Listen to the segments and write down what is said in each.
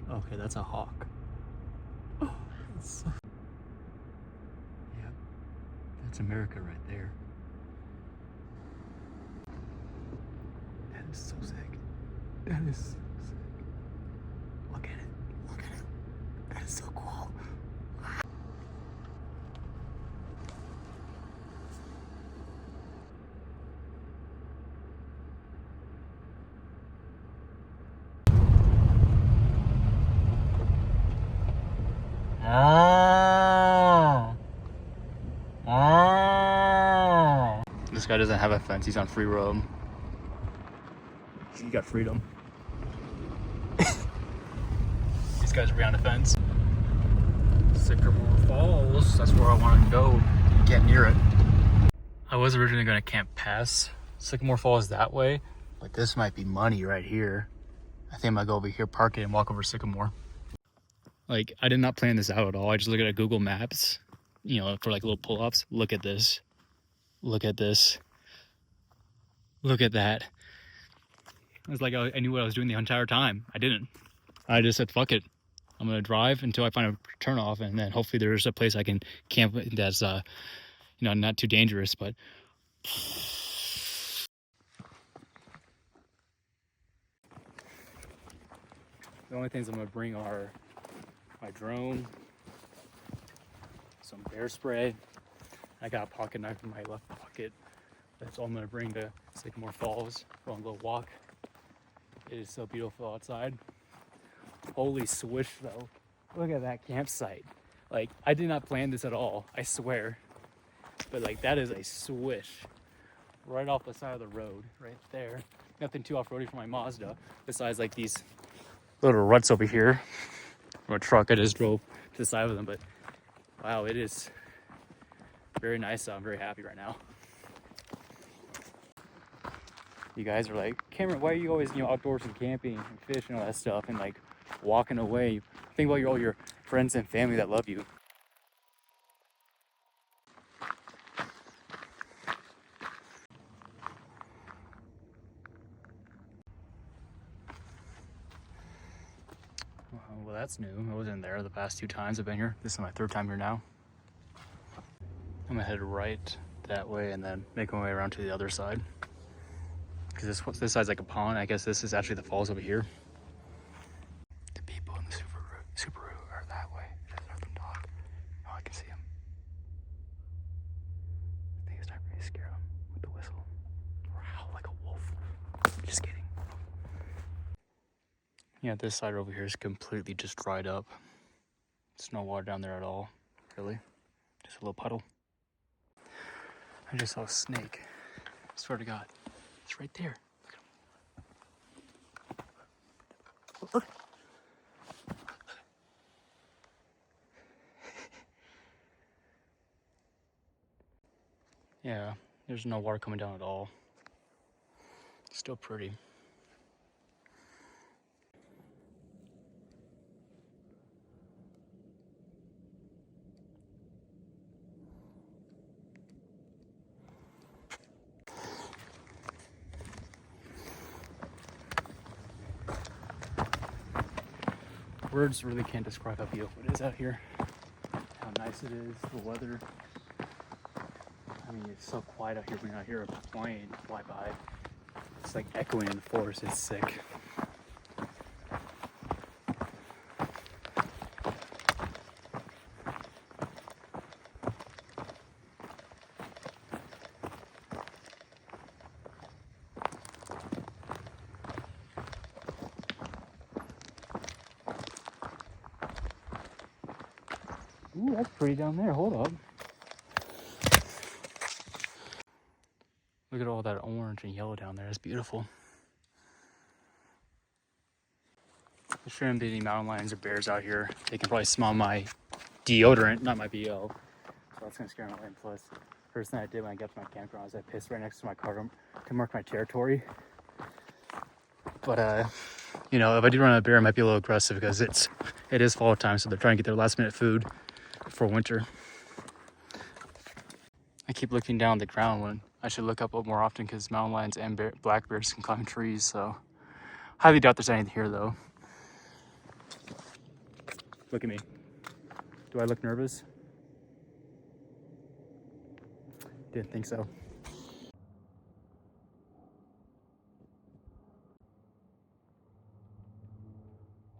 Okay, that's a hawk. Oh, that's so... Yep, that's America right there. That is so sick. That is so sick. Look at it. Look at it. That is so cool. This guy doesn't have a fence, he's on free roam. You got freedom. These guys are beyond a fence. Sycamore Falls, that's where I want to go, get near it. I was originally going to camp past Sycamore Falls that way, but this might be money right here. I think I might go over here, park it, and walk over Sycamore. Like, I did not plan this out at all. I just looked at Google Maps, you know, for like little pull-ups. Look at this. Look at this. Look at that. It was like I knew what I was doing the entire time. I didn't. I just said, fuck it. I'm going to drive until I find a turn off, and then hopefully there's a place I can camp that's, you know, not too dangerous, but... The only things I'm going to bring are my drone, some bear spray. I got a pocket knife in my left pocket. That's all I'm going to bring to Sycamore Falls. Go on a little walk. It is so beautiful outside. Holy swish though. Look at that campsite. Like, I did not plan this at all, I swear. But like, that is a swish. Right off the side of the road, right there. Nothing too off-roady for my Mazda, besides like these little ruts over here. From a truck I just drove to the side of them, but wow, it is very nice. So I'm very happy right now. You guys are like, Cameron, why are you always, you know, outdoors and camping and fishing and all that stuff and like walking away? Think about all your friends and family that love you. Well, that's new. I wasn't there the past 2 times I've been here. This is my 3rd time here now. I'm gonna head right that way and then make my way around to the other side. Because this side's like a pond. I guess this is actually the falls over here. The people in the Subaru are that way. It doesn't have them talk. Oh, I can see them. I think it's time for me to scare them with the whistle. Or howl like a wolf. Just kidding. Yeah, this side over here is completely just dried up. There's no water down there at all, really. Just a little puddle. I just saw a snake. I swear to God. It's right there. Look. Yeah, there's no water coming down at all. Still pretty. Words really can't describe how beautiful it is out here. How nice it is, the weather. I mean, it's so quiet out here when you're not hear a plane fly by. It's like echoing in the forest, it's sick. Ooh, that's pretty down there. Hold up. Look at all that orange and yellow down there. It's beautiful. There shouldn't be any mountain lions or bears out here. They can probably smell my deodorant, not my BO. So that's gonna scare them away. And plus, first thing I did when I got to my campground was I pissed right next to my car to mark my territory. But you know, if I do run a bear, it might be a little aggressive because it is fall time, so they're trying to get their last minute food for winter. I keep looking down the ground when I should look up more often because mountain lions and black bears can climb trees. So highly doubt there's anything here though. Look at me. Do I look nervous? Didn't think so. I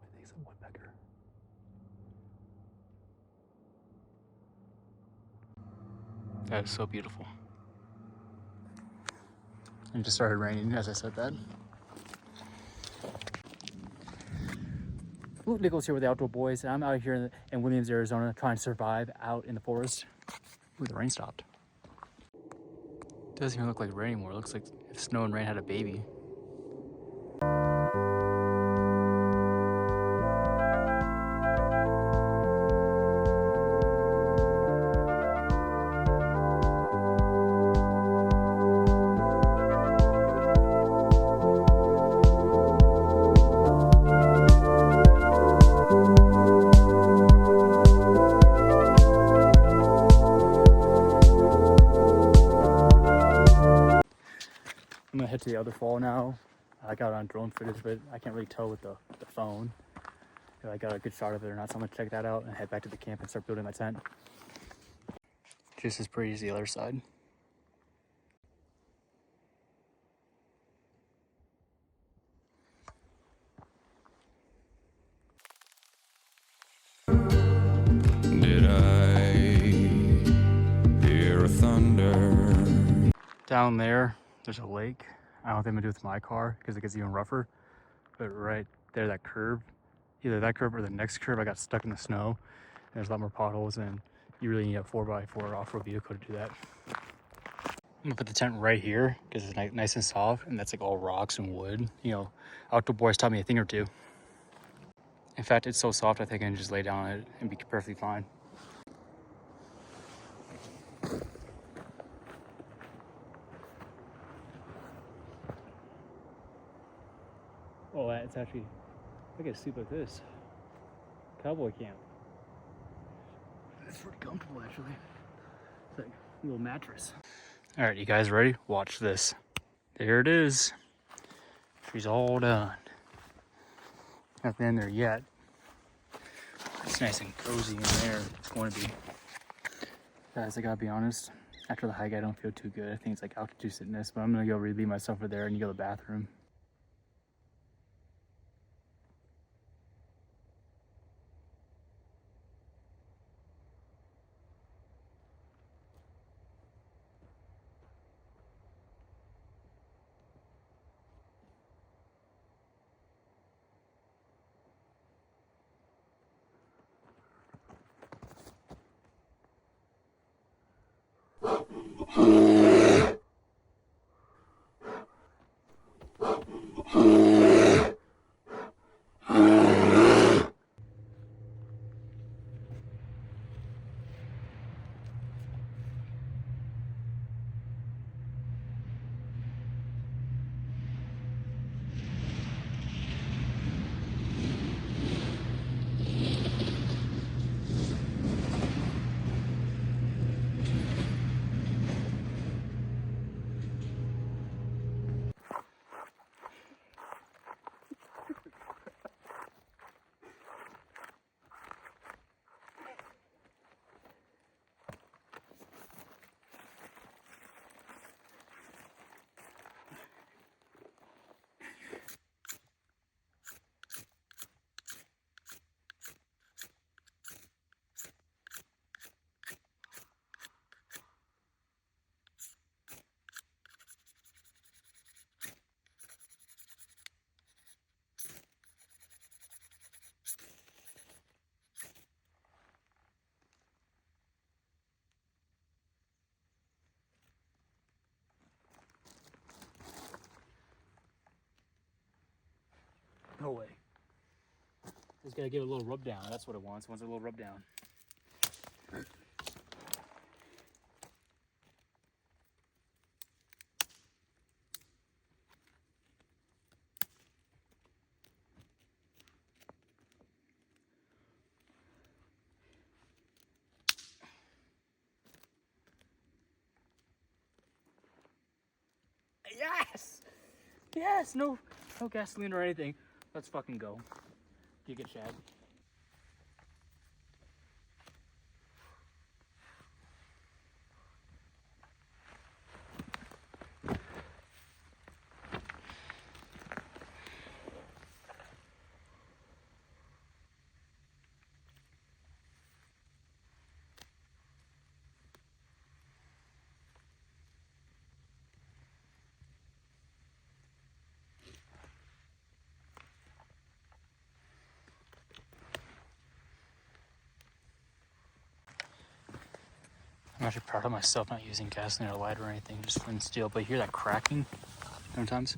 think it's a woodpecker. That is so beautiful. It just started raining as I said that. Luke Nichols here with the Outdoor Boys, and I'm out here in Williams, Arizona, trying to survive out in the forest. Ooh, the rain stopped. It doesn't even look like rain anymore. It looks like if snow and rain had a baby. I'm gonna head to the other fall now. I got it on drone footage, but I can't really tell with the phone if I got a good shot of it or not. So I'm gonna check that out and head back to the camp and start building my tent. Just as pretty as the other side. Did I hear thunder? Down there's a lake. I don't think I'm gonna do it with my car because it gets even rougher. But right there, that curve, either that curve or the next curve, I got stuck in the snow. And there's a lot more potholes, and you really need a 4x4 off-road vehicle to do that. I'm gonna put the tent right here because it's nice and soft, and that's like all rocks and wood. You know, Outdoor Boys taught me a thing or two. In fact, it's so soft I think I can just lay down on it and be perfectly fine. Oh, it's actually, I get to sleep like this. Cowboy camp. It's pretty comfortable actually. It's like a little mattress. All right, you guys ready? Watch this. There it is. She's all done. Nothing in there yet. It's nice and cozy in there. It's going to be. Guys, I gotta be honest. After the hike, I don't feel too good. I think it's like altitude sickness, but I'm gonna go relieve myself over there and go to the bathroom. No way. Gotta give it a little rub down. That's what it wants. It wants a little rub down. Yes! Yes! No gasoline or anything. Let's fucking go. Get it, Chad. I'm actually proud of myself not using gasoline or light or anything, just flint and steel. But you hear that cracking sometimes?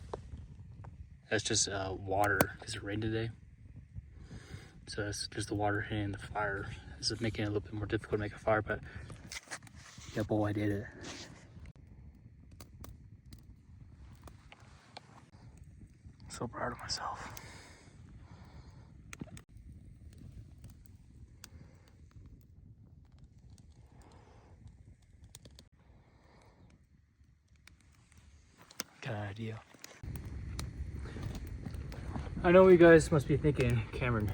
That's just water because it rained today. So that's just the water hitting the fire. This is making it a little bit more difficult to make a fire, but yeah, boy, I did it. So proud of myself. Got an idea. I know what you guys must be thinking, Cameron.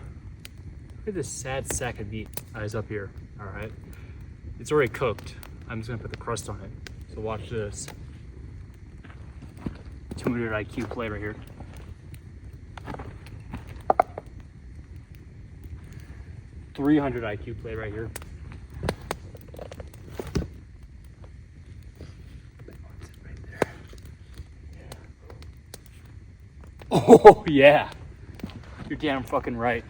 Look at this sad sack of meat eyes up here. All right, it's already cooked. I'm just gonna put the crust on it. So watch this. 200 IQ plate right here. $300 IQ plate right here. Right there. Oh yeah, you're damn fucking right.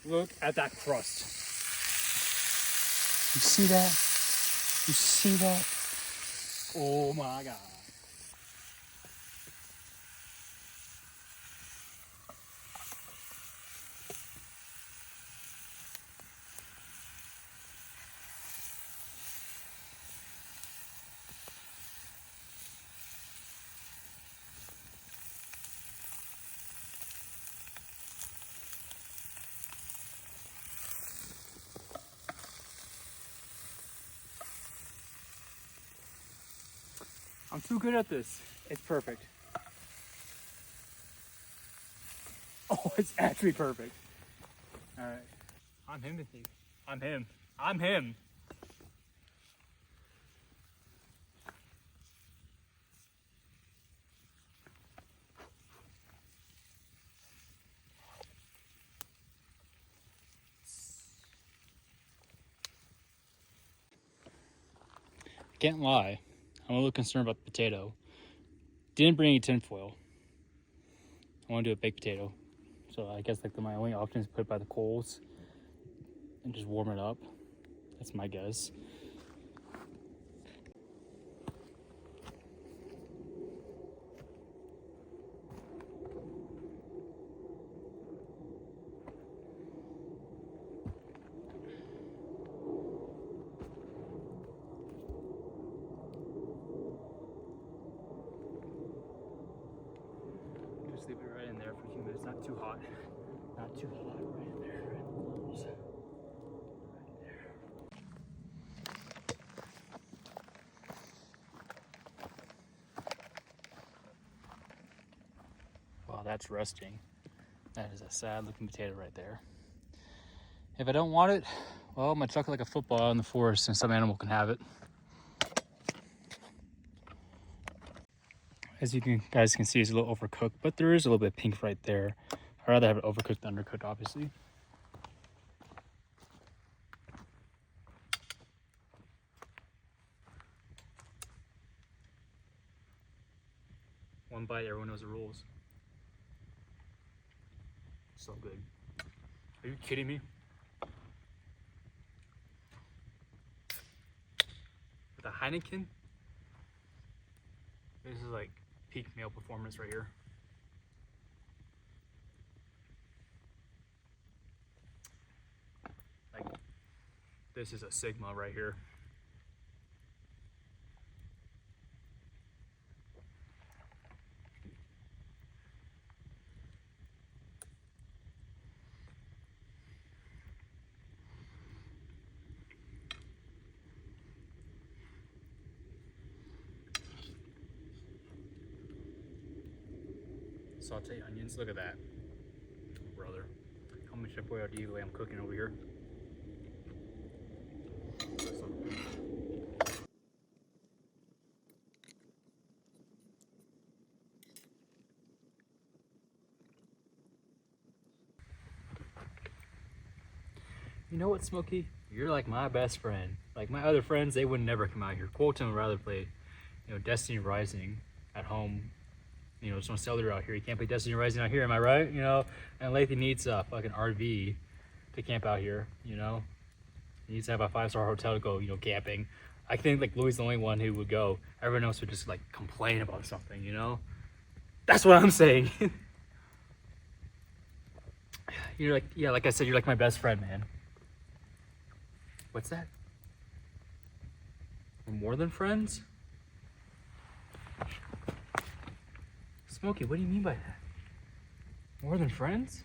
Look at that crust. You see that? You see that? Oh my God. I'm too good at this. It's perfect. Oh, it's actually perfect. All right. I'm him, Timothy. I'm him. I'm him. Can't lie. I'm a little concerned about the potato. Didn't bring any tinfoil. I want to do a baked potato. So I guess like my only option is put it by the coals and just warm it up. That's my guess. Just leave it right in there for a few minutes. Not too hot. Not too hot. Right in there. Right there. Wow, that's rusting. That is a sad looking potato right there. If I don't want it, well, I'm gonna chuck it like a football out in the forest and some animal can have it. as you guys can see, it's a little overcooked, but there is a little bit of pink right there. I'd rather have it overcooked than undercooked, obviously. One bite, everyone knows the rules. So good. Are you kidding me? With a Heineken? This is like peak male performance right here. Like, this is a Sigma right here. Saute onions, look at that. Brother, how much apoyo do you I'm cooking over here? You know what, Smokey? You're like my best friend. Like my other friends, they would never come out here. Colton would rather play, Destiny Rising at home. There's no cellular out here. You can't play Destiny Rising out here, am I right? And Lathan needs a fucking RV to camp out here, He needs to have a 5-star hotel to go, camping. I think like Louis is the only one who would go. Everyone else would just like complain about something, That's what I'm saying. You're like, yeah, like I said, you're like my best friend, man. What's that? We're more than friends? Smokey, what do you mean by that? More than friends?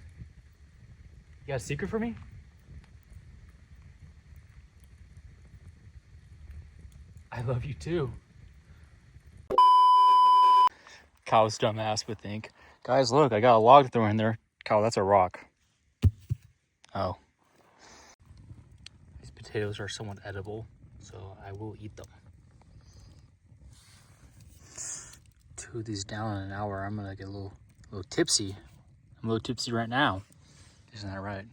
You got a secret for me? I love you too. Kyle's dumbass would think. Guys, look, I got a log to throw in there. Kyle, that's a rock. Oh. These potatoes are somewhat edible, so I will eat them. 2 of these down in an hour, I'm gonna get a little tipsy. I'm a little tipsy right now. Isn't that right?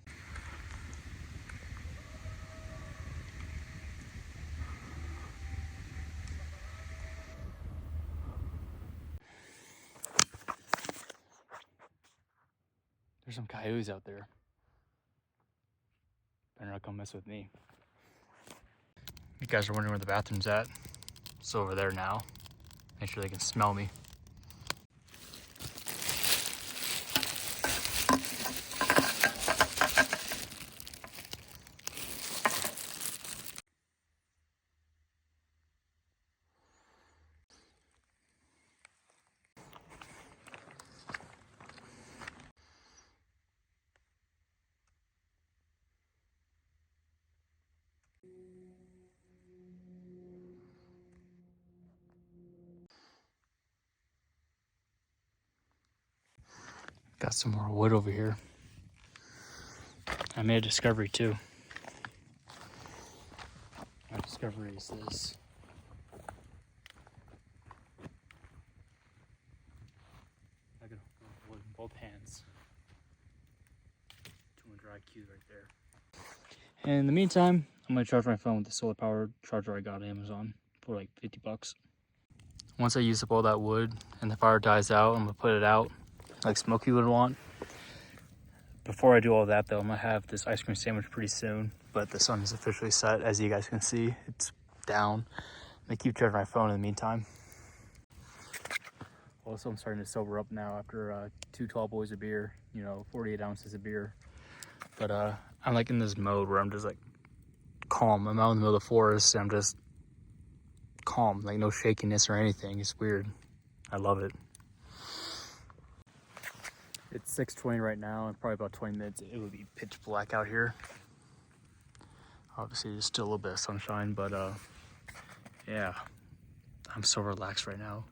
There's some coyotes out there. Better not come mess with me. You guys are wondering where the bathroom's at. It's over there now. Make sure they can smell me. Got some more wood over here. I made a discovery too. My discovery is this. I can hold wood in both hands. 200 IQ right there. And in the meantime, I'm gonna charge my phone with the solar powered charger I got on Amazon for like 50 bucks. Once I use up all that wood and the fire dies out, I'm gonna put it out like Smokey would want. Before I do all that though, I'm gonna have this ice cream sandwich pretty soon, but the sun is officially set. As you guys can see, it's down. I'm gonna keep charging my phone in the meantime. Also, I'm starting to sober up now after 2 tall boys of beer, 48 ounces of beer. But I'm like in this mode where I'm just like calm. I'm out in the middle of the forest and I'm just calm, like no shakiness or anything. It's weird. I love it. It's 6:20 right now, and probably about 20 minutes it would be pitch black out here. Obviously there's still a little bit of sunshine, but yeah, I'm so relaxed right now.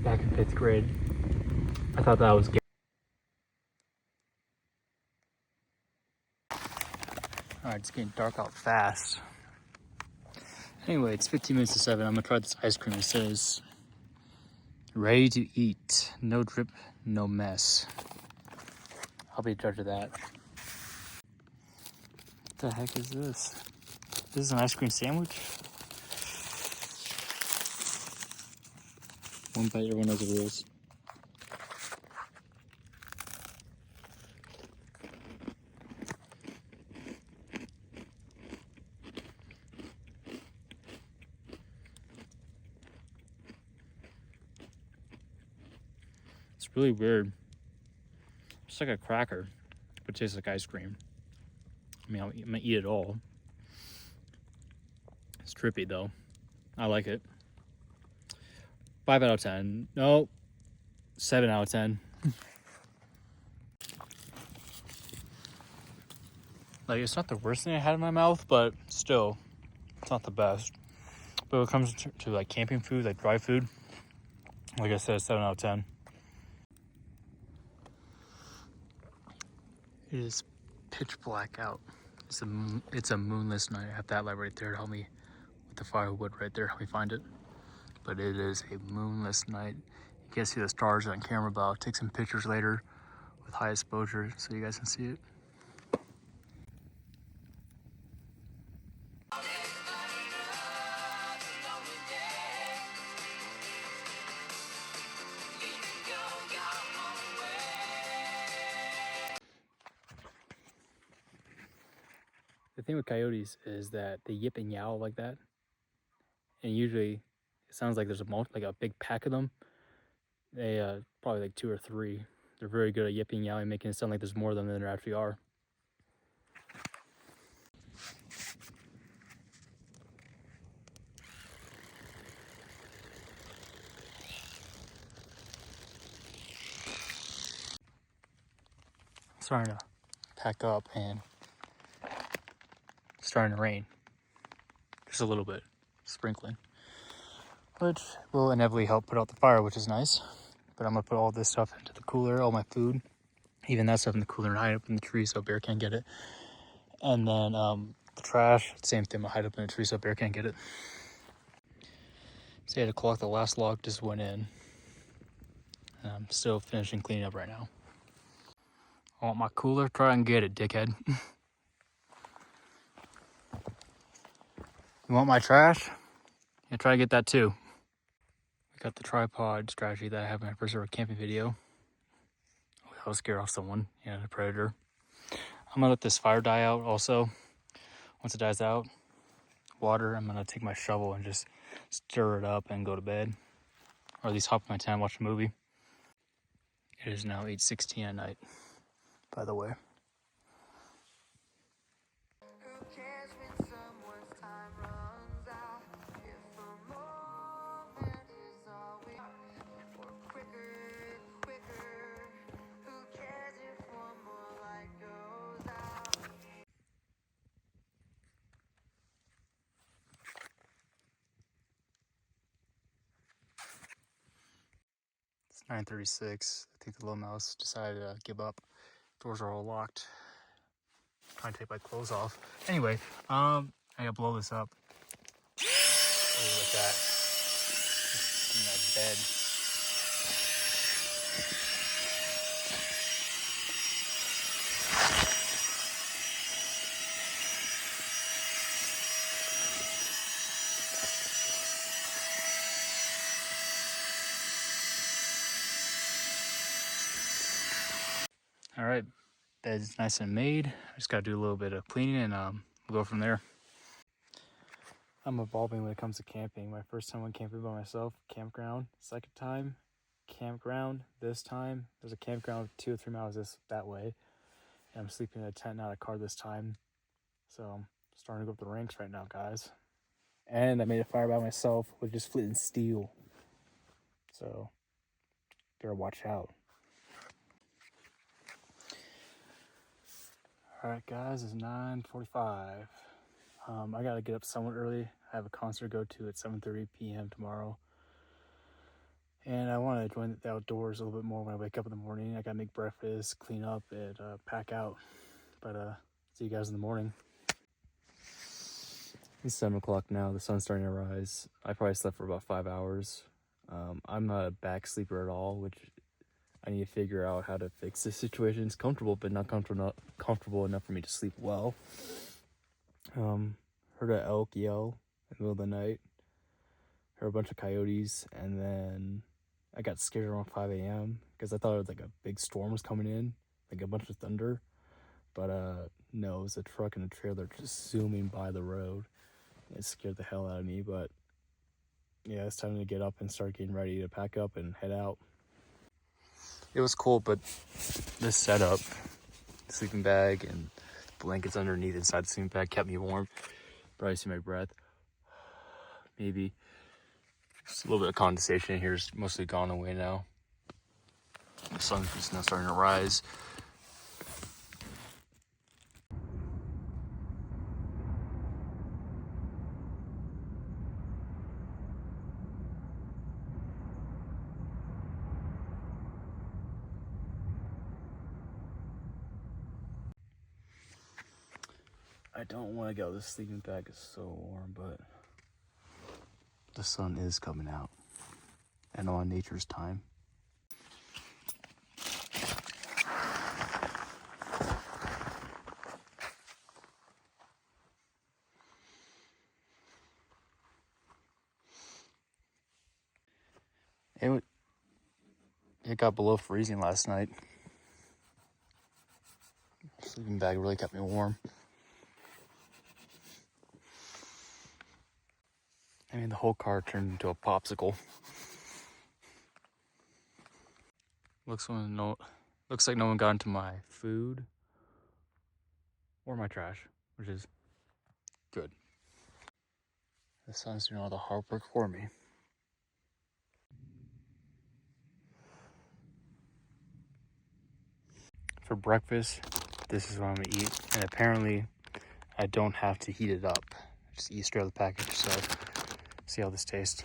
back in 5th grade. I thought that was gay. Alright, it's getting dark out fast. Anyway, it's 15 minutes to 7. I'm gonna try this ice cream. It says, ready to eat. No drip, no mess. I'll be the judge of that. What the heck is this? This is an ice cream sandwich? One bite, everyone knows the rules. It's really weird. It's like a cracker, but it tastes like ice cream. I mean, I'm gonna eat it all. It's trippy though. I like it. 5 out of 10. No, 7 out of 10. Like, it's not the worst thing I had in my mouth, but still, it's not the best. But when it comes to like camping food, like dry food, like I said, 7 out of 10. It is pitch black out. It's a moonless night. I have that light right there to help me with the firewood right there, help me find it. But it is a moonless night. You can't see the stars on camera, but I'll take some pictures later with high exposure so you guys can see it. The thing with coyotes is that they yip and yowl like that, and usually it sounds like there's a big pack of them. They probably like 2 or 3. They're very good at yipping and yowling, making it sound like there's more of them than there actually are. It's starting to pack up and it's starting to rain. Just a little bit, sprinkling, which will inevitably help put out the fire, which is nice. But I'm gonna put all this stuff into the cooler, all my food, even that stuff in the cooler, and hide up in the tree so bear can't get it. And then the trash, same thing, I'm gonna hide up in the tree so bear can't get it. So 8 o'clock, the last log just went in. And I'm still finishing cleaning up right now. I want my cooler, try and get it, dickhead. You want my trash? Yeah, try to get that too. I got the tripod strategy that I have in my first ever camping video. That will scare off someone, a predator. I'm gonna let this fire die out also. Once it dies out, water, I'm gonna take my shovel and just stir it up and go to bed. Or at least hop in my tent and watch a movie. It is now 8:16 at night, by the way. It's 9:36. I think the little mouse decided to give up. Doors are all locked. I'm trying to take my clothes off. Anyway, I gotta blow this up. Leave it like that. Just in that bed. All right, bed's nice and made. I just gotta do a little bit of cleaning and we'll go from there. I'm evolving when it comes to camping. My first time went camping by myself, campground. Second time, campground. This time, there's a campground 2 or 3 miles that way. And I'm sleeping in a tent, not a car this time. So I'm starting to go up the ranks right now, guys. And I made a fire by myself with just flint and steel. So, better watch out. Alright guys, it's 9:45. I gotta get up somewhat early. I have a concert to go to at 7:30 p.m. tomorrow. And I want to join the outdoors a little bit more when I wake up in the morning. I gotta make breakfast, clean up, and pack out. But see you guys in the morning. It's 7 o'clock now. The sun's starting to rise. I probably slept for about 5 hours. I'm not a back sleeper at all, which I need to figure out how to fix this situation. It's comfortable, but not comfortable enough for me to sleep well. Heard an elk yell in the middle of the night. Heard a bunch of coyotes, and then I got scared around 5 a.m. because I thought it was like a big storm was coming in, like a bunch of thunder. But no, it was a truck and a trailer just zooming by the road. It scared the hell out of me, but yeah, it's time to get up and start getting ready to pack up and head out. It was cold, but this setup, sleeping bag and blankets underneath inside the sleeping bag kept me warm. Probably see my breath. Maybe. Just a little bit of condensation here is mostly gone away now. The sun's just now starting to rise. I don't want to go. This sleeping bag is so warm, but the sun is coming out. And on nature's time. It got below freezing last night. Sleeping bag really kept me warm. I mean, the whole car turned into a popsicle. Looks like no one got into my food or my trash, which is good. The sun's doing all the hard work for me. For breakfast, this is what I'm gonna eat, and apparently I don't have to heat it up. Just eat straight out of the package, so see how this tastes.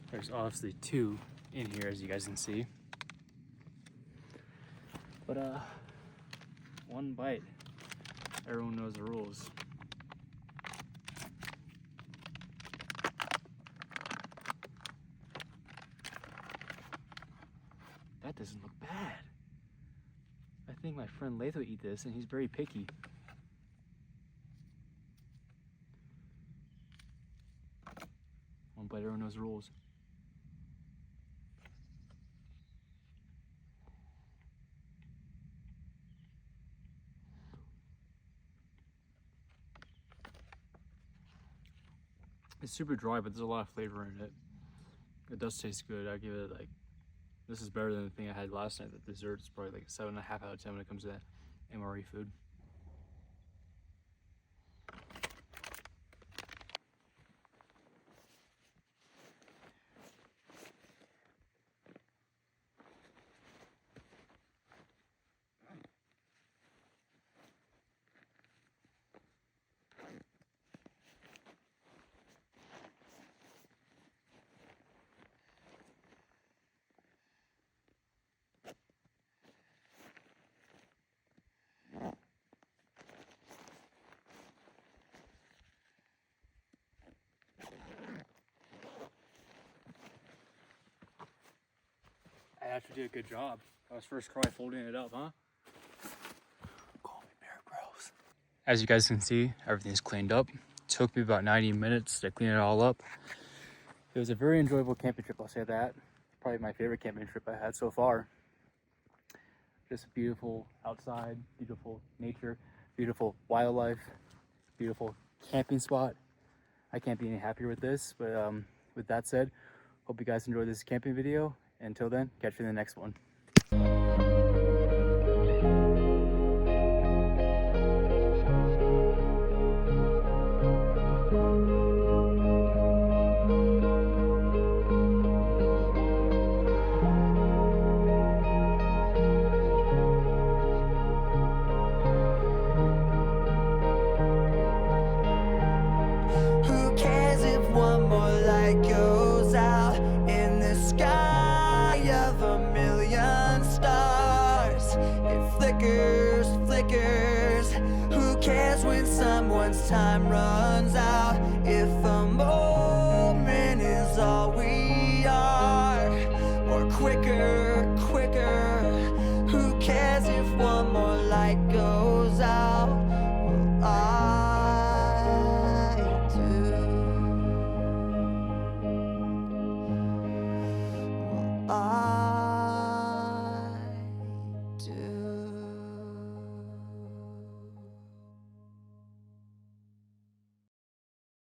There's obviously 2 in here, as you guys can see. But 1 bite. Everyone knows the rules. That doesn't look bad. I think my friend Lath will eat this, and he's very picky. One bite, everyone knows the rules. It's super dry, but there's a lot of flavor in it. It does taste good. I give it like, this is better than the thing I had last night. The dessert is probably like 7.5 out of 10 when it comes to that MRE food. I actually did a good job. That was first try folding it up, huh? Call me Bear Bros. As you guys can see, everything's cleaned up. Took me about 90 minutes to clean it all up. It was a very enjoyable camping trip, I'll say that. Probably my favorite camping trip I had so far. Just beautiful outside, beautiful nature, beautiful wildlife, beautiful camping spot. I can't be any happier with this, but with that said, hope you guys enjoyed this camping video. Until then, catch you in the next one. Who cares if flickers, flickers. Who cares when someone's time runs out? If a moment is all we are, or quicker, quicker.